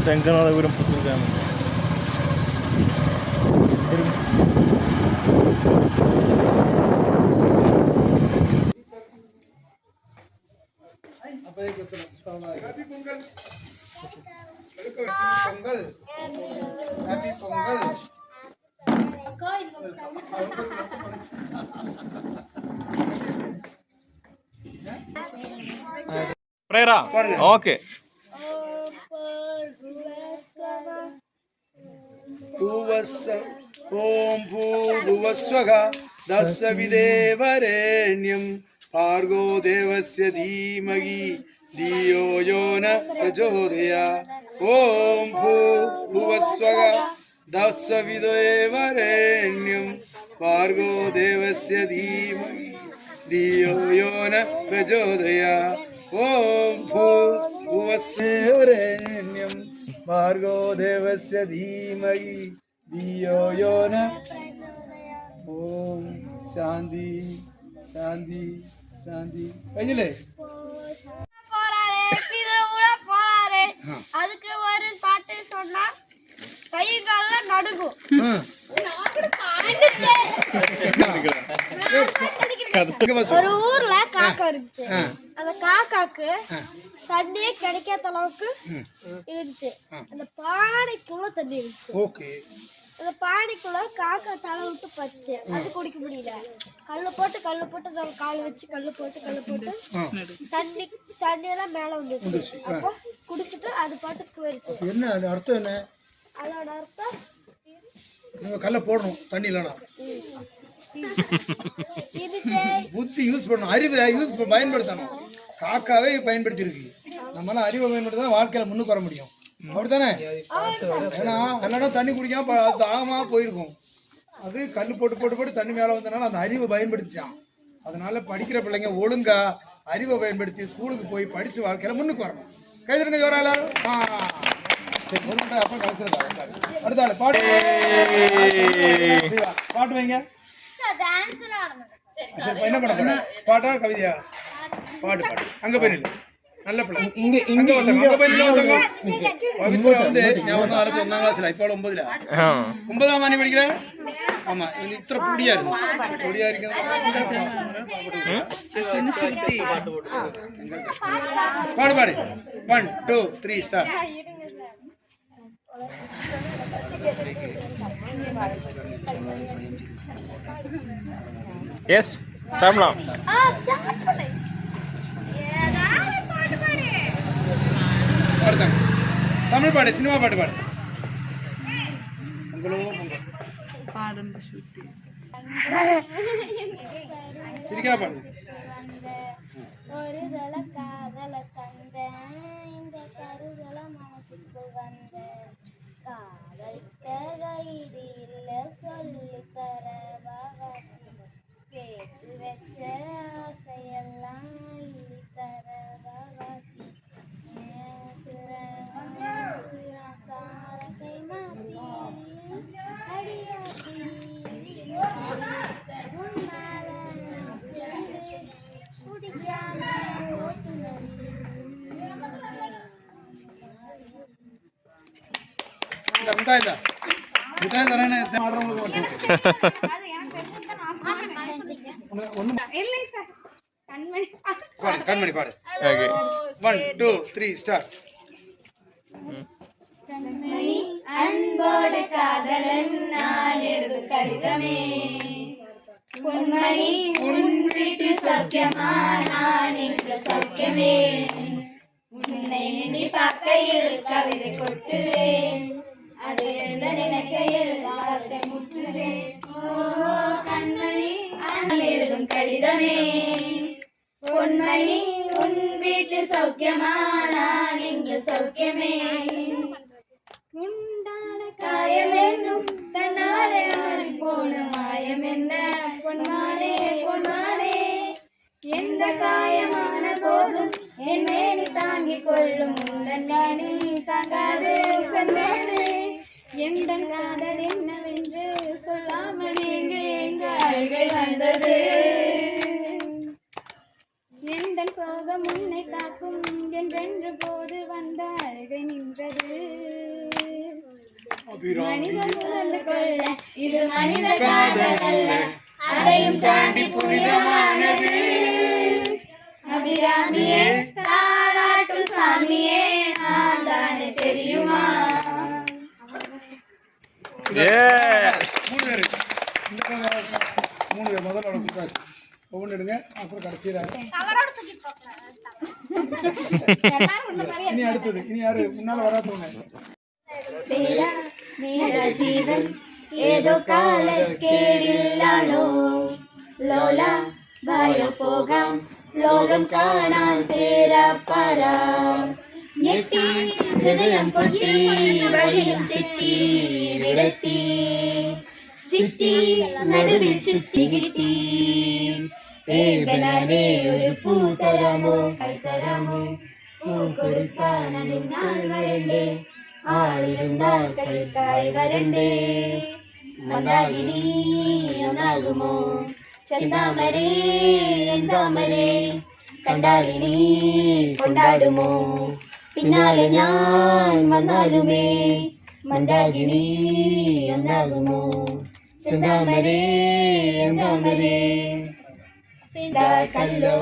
തെങ്കനാഥപുരം Puthur dam. Okay. ஓம் பூர்வஸ்வக தஸ்ஸவிதேவரேண்யம் பார்கோ தேவஸ்ய தீமகி தியோ யோ ந பிரச்சோதயாத். ஓம் பூர்வஸ்வக தஸ்ஸவிதேவரேண்யம் பார்கோ தேவஸ்ய தீமகி தியோ யோ ந பிரச்சோதயாத். ஓம் பூர்வஸ்வரேண்யம் பார்கோ தேவஸ்ய தீமகி தியோ யோ ந. ஓம் சாந்தி சாந்தி சாந்தி. കഴിഞ്ഞില്ലേ? அதுக்கு ஒரு பாட்டு சொன்னா கை கால நடுங்கும். ஒரு ஊர்ல காக்கா இருந்துச்சு. அந்த காக்காக்கு தண்ணியே கிடைக்காத அளவுக்கு இருந்துச்சு. அந்த பானைக்குள்ள தண்ணி இருந்துச்சு. அந்த பானைக்குள்ள காக்கா தலை விட்டு பச்சு. அது குடிக்க முடியல. கல்லு போட்டு அதை கால் வச்சு கல்லு போட்டு தண்ணி எல்லாம் மேல வந்துருச்சு. அப்போ குடிச்சிட்டு அது பாட்டுக்கு போயிடுச்சு. என்ன அர்த்தம்? என்ன அதோட அர்த்தம்? கல்ல போடணும் தண்ணி இல்லைனா. புத்தி யூஸ் பண்ணணும், அறிவை யூஸ் பயன்படுத்தணும். காக்காவே பயன்படுத்திருக்கு. நம்மளாம் அறிவை பயன்படுத்தா வாழ்க்கையில முன்னுக்கு வர முடியும். அப்படித்தானே? ஏன்னா இல்லைன்னா தண்ணி குடிக்காம தாகமா போயிருக்கும். அது கல் போட்டு தண்ணி மேல வந்தனால அந்த அறிவை பயன்படுத்திச்சான். அதனால படிக்கிற பிள்ளைங்க ஒழுங்கா அறிவை பயன்படுத்தி ஸ்கூலுக்கு போய் படிச்சு வாழ்க்கையில முன்னுக்கு வரணும். கைதருங்க ஜோரா எல்லாரும். அப்ப கடைசியில் அடுத்த ஆளு பாட்டு வைங்க. என்ன பண்ண போற? பாட்டா கவிதையா? பாட்டு அங்க போய் நில்லு. நல்ல பிள்ளை. அங்க போய் வந்து நான் வந்து ஆளுக்கு 1ஆம் கிளாஸ்ல இப்போ 9ல 9ஆம் ஆண்டு படிக்கிறேன். ஆமா, இத்தனை பொடியா இருக்கு. பாடு 1 2 3 ஸ்டார்ட். எஸ் தமிழ் தமிழ் பாடு, சினிமா பாட்டு பாடு. சிரிக்கா பாடு. ஒரு தல காதல தந்த இந்த கருதல மனசுக்குள் வந்த காதலிக்க கைது இல்ல சொல்லி தர சேர்த்து வச்ச ஆசையெல்லாம் அள்ளி தர கை மாத்தி அடியாத்தி குடிக்காம மிட்டாய் தரேன்னு கண்மணி பாடு. 1 2 3 ஸ்டார்ட். அன்போடு காதலன் நான் எழுதும் கடிதமே, பொன்மணி உன் வீட்டில் சௌக்கியமா, நான் இங்கு சௌக்கியமே, உன்னை எண்ணி பார்க்கையில் கவிதை கொட்டுவேன், அது எழுத நினைக்கையில் வார்த்தை முட்டுவேன். ஓ கண்மணி நான் எழுதும் கடிதமே, பொன்மணி உன் வீட்டில் சௌக்கியமா, நான் இங்கு சௌக்கியமே, உண்டான காயம் என்னும் தன்னாலே ஆறி போன மாயம் என்ன, பொன்மானே பொன்மானே, எந்த காயமான போதும் என் மேனி தாங்கிக் கொள்ளும் உந்தன் மேனி தாங்காது சென்றேனே, எந்த காதல் என்னவென்று சொல்லாமல் எங்க அழுகை வந்தது, எந்த சோகம் உன்னை தாக்கும் என்றென்று போது வந்த அழுகை நின்றது. இது மனித காதல் அல்ல, அதையும் தாண்டி புனிதமானது. அபிராமியே தாலாட்டு சாமியே நான் தானே தெரியுமா. மூணு பேர் முதல்ல கொடுத்தாச்சு. ஒவ்வொன்று எடுங்க, அப்புறம் கடைசியில் இனி அடுத்தது. இனி யாரு முன்னால வராதவங்க? ജീവൻ ഏതോ കാലക്കേടില്ലാണോ ലോല വായോ പോകാം ലോകം കാണാൻ തേരാപ്പാര ഞെട്ടി ഹൃദയം പൊട്ടി വഴിയും തെറ്റി വിടത്തി സിറ്റി നടുവിൽ ചുറ്റി കിട്ടി ഏവനാനേ ഒരു പൂ തരാമോ കൈ തരാമോ പൂ കൊടുക്കാൻ അതിനാൾ വരണ്ടേ ആളിരുന്നാൽ കൈക്കായി വരണ്ടേ മന്ദാകിനി ഒന്നാകുമോ ചെന്താമരേ എന്താമരേ കണ്ടാലിനി കൊണ്ടാടുമോ പിന്നാലെ ഞാൻ വന്നാലുമേ മന്ദാകിനി ഒന്നാകുമോ ചെന്താമരേ എന്താമരേ കല്ലോ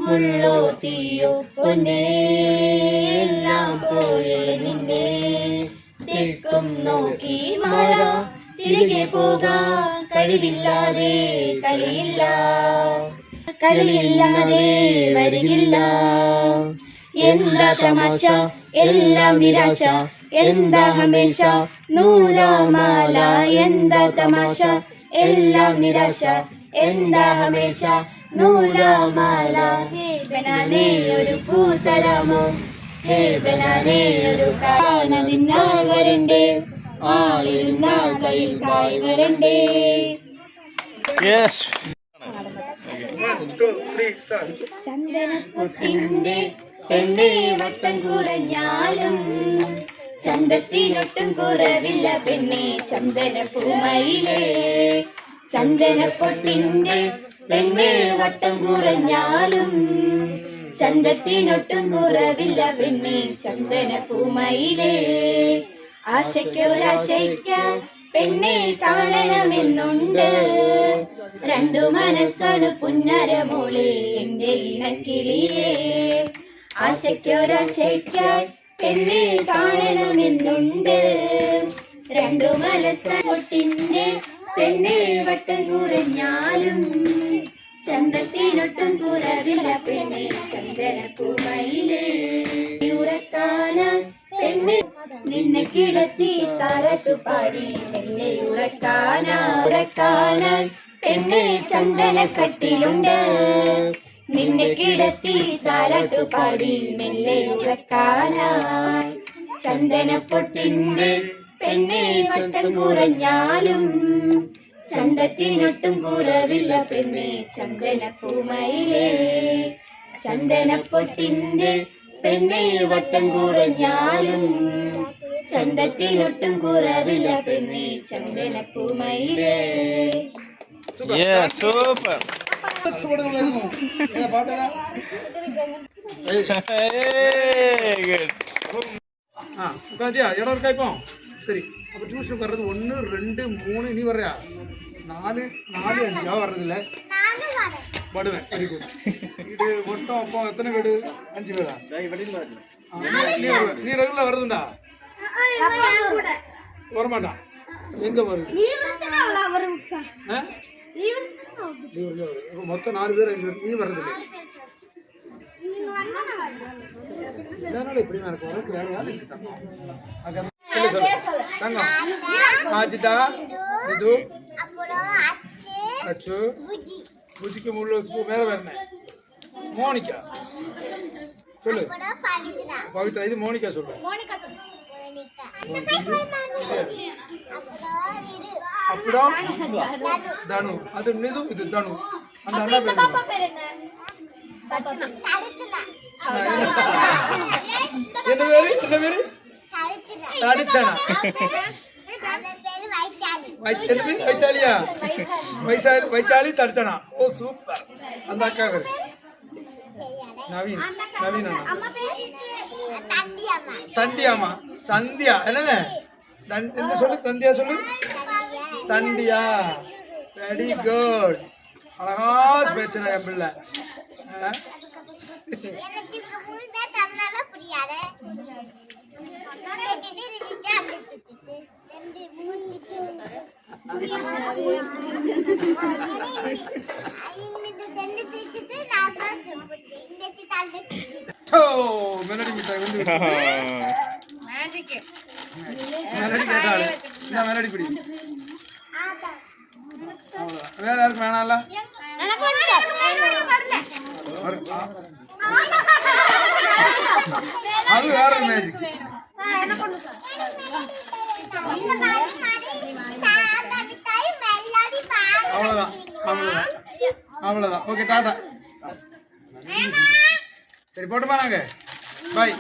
മുള്ളോ തീയോ പൊന്നേ എല്ലാം പോയേ നിന്നെ തെക്കും നോക്കി മഴ തിരികെ പോകാൻ കഴിവില്ലാതെ കളിയില്ല കളിയില്ലാതെ വരികില്ല എന്താ തമാശ എല്ലാം നിരാശ എന്താ ഹമേശ നൂലാമാല എന്താ തമാശ എല്ലാം നിരാശ എന്താ ഹമേശ നൂലാമാല ഹേ ബനാനേ ഒരു പൂ തരാമോ ഹേ ബനാനേ ഒരു കാനതിന്നാൾ വരണ്ടേ ആളിരുന്നാൽ കയ്യിൽ കായ് വരണ്ടേ. ചന്ദനപ്പൊട്ടിന്റെ പെണ്ണേ വട്ടം കുറഞ്ഞാലും ചന്തത്തിനൊട്ടും കുറവില്ല പെണ്ണേ ചന്ദനപ്പൂമയിലേ. ചന്ദനപ്പൊട്ടിന്റെ പെണ്ണേ വട്ടം കുറഞ്ഞാലും ചന്തത്തിനൊട്ടും കുറവില്ല പെണ്ണേ ചന്ദനപ്പൂമയിലേ. ആശയ്ക്കൊരാശയ്ക്കാൻ പെണ്ണെ കാണണമെന്നുണ്ട് രണ്ടു മനസ്സാണ് പുന്നരമോളെ എന്റെ ഇണക്കിളിയേ. ആശയ്ക്കൊരാശയ്ക്കാൻ പെണ്ണെ കാണണമെന്നുണ്ട് രണ്ടു മനസ്സൊട്ടിന്റെ പെണ്ണെ വട്ടം കുറഞ്ഞാലും ചന്തത്തിനൊട്ടും കുറവില്ല പെണ്ണെ ചന്ദനപ്പൂമയിലേ. ഉറക്കാനാൻ പെണ്ണെ നിന്നെ കിടത്തി താരാട്ടുപാടി മെല്ലെ ഉറക്കാനാൻ പെണ്ണെ ചന്ദനക്കട്ടിലുണ്ട് നിന്നെ കിടത്തി താരാട്ടുപാടി മെല്ലെ ഉറക്കാനായി. ചന്ദനപ്പൊട്ടിന്റെ പെണ്ണെ വട്ടം കുറഞ്ഞാലും ചന്തത്തിനൊട്ടും കുറവില്ല പെണ്ണെ ചന്ദനപ്പൂമയിലേ. ചന്ദനപ്പൊട്ടിന്റെ പെണ്ണെ വട്ടം കുറഞ്ഞാലും ചന്തത്തിനൊട്ടും കുറവില്ല പെണ്ണെ ചന്ദനപ്പൂമയിലേ. സൂപ്പർ. ഇടവർക്കായിപ്പോ ശരി. അപ്പൊ ട്യൂഷൻ പറഞ്ഞത് 1 2 3 ഇനി പറയാ 4 4 5 ആ പറഞ്ഞില്ലേ പടുവേ. Very good. ഇത് മൊത്തം അപ്പൊ എത്ര വീട്? 5 വീടാ. നീ റെഗുലർ വരുന്നുണ്ടാ? ഓർമ്മ എങ്ക വരും? മൊത്തം 4 പേര് 5 പേര്. നീ പറഞ്ഞില്ലേ ഞാനോട് ഇപ്പടി നടക്കും. ഉനക്ക് വേറെ ആളില്ല തങ്ങ ആജിത ഇത് അച്ചു பூஜிக்கு முழு வேற வேறனே மோனிகா சொல்லு. பவித்ரா இது மோனிகா சொல்லு. அப்புறம் தனு அது நிது இது தனு அந்த அண்ணா பேர் என்ன பேரு தடிச்சனா வைச்சாலியா வைச்சாலி தடிச்சனா. ஓ சூப்பர். அந்த அக்கா பேரு நவீன் நவீனா தண்டியாமா சந்தியா என்ன இந்த சொல்லு சந்தியா சொல்லு. Sandhya very good. அழகா பேச்சுனா என் பிள்ளை. மெலடி மிட்டாய் வந்து மெலடி கேட்டாளு. மெலடி பிடி. வேற யாருக்கு வேணாம்ல? அது வேற மேஜிக். அவ்வளவுதான் அவ்வளவுதான் அவ்வளவுதான். ஓகே டாடா. சரி போட்டுமா நாங்க பாய்.